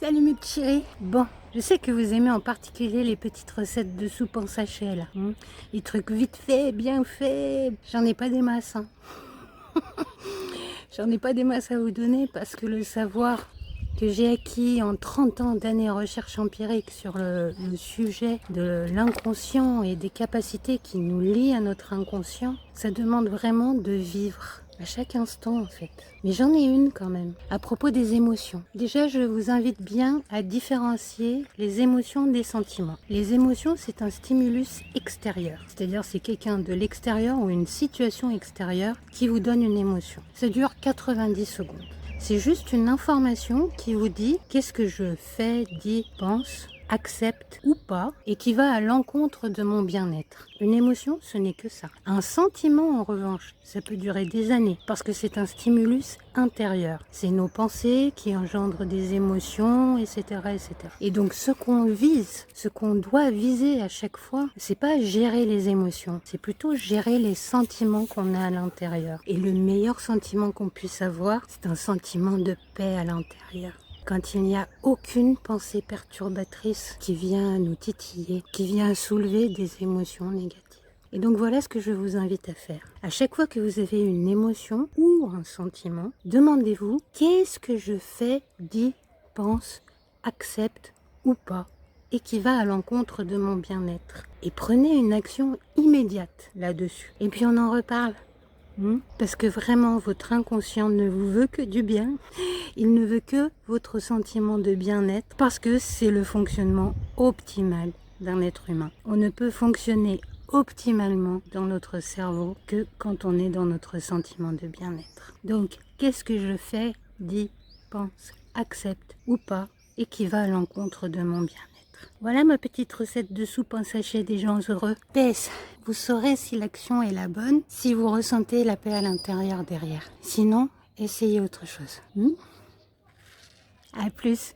Salut mes petits chéris. Bon, je sais que vous aimez en particulier les petites recettes de soupe en sachet là. Les trucs vite faits, bien faits. J'en ai pas des masses. J'en ai pas des masses à vous donner parce que le savoir que j'ai acquis en 30 ans d'années de recherche empirique sur le sujet de l'inconscient et des capacités qui nous lient à notre inconscient, ça demande vraiment de vivre à chaque instant en fait. Mais j'en ai une quand même, à propos des émotions. Déjà, je vous invite bien à différencier les émotions des sentiments. Les émotions, c'est un stimulus extérieur, c'est-à-dire c'est quelqu'un de l'extérieur ou une situation extérieure qui vous donne une émotion. Ça dure 90 secondes. C'est juste une information qui vous dit qu'est-ce que je fais, dis, pense, accepte ou pas et qui va à l'encontre de mon bien-être. Une émotion, ce n'est que ça. Un sentiment, en revanche, ça peut durer des années parce que c'est un stimulus intérieur. C'est nos pensées qui engendrent des émotions, etc., etc. Et donc, ce qu'on vise, ce qu'on doit viser à chaque fois, c'est pas gérer les émotions, c'est plutôt gérer les sentiments qu'on a à l'intérieur. Et le meilleur sentiment qu'on puisse avoir, c'est un sentiment de paix à l'intérieur. Quand il n'y a aucune pensée perturbatrice qui vient nous titiller, qui vient soulever des émotions négatives. Et donc voilà ce que je vous invite à faire. À chaque fois que vous avez une émotion ou un sentiment, demandez-vous qu'est-ce que je fais, dis, pense, accepte ou pas et qui va à l'encontre de mon bien-être. Et prenez une action immédiate là-dessus. Et puis on en reparle. Parce que vraiment, votre inconscient ne vous veut que du bien. Il ne veut que votre sentiment de bien-être parce que c'est le fonctionnement optimal d'un être humain. On ne peut fonctionner optimalement dans notre cerveau que quand on est dans notre sentiment de bien-être. Donc, qu'est-ce que je fais, dis, pense, accepte ou pas et qui va à l'encontre de mon bien-être. Voilà ma petite recette de soupe en sachet des gens heureux. PS, vous saurez si l'action est la bonne, si vous ressentez la paix à l'intérieur derrière. Sinon, essayez autre chose. À plus.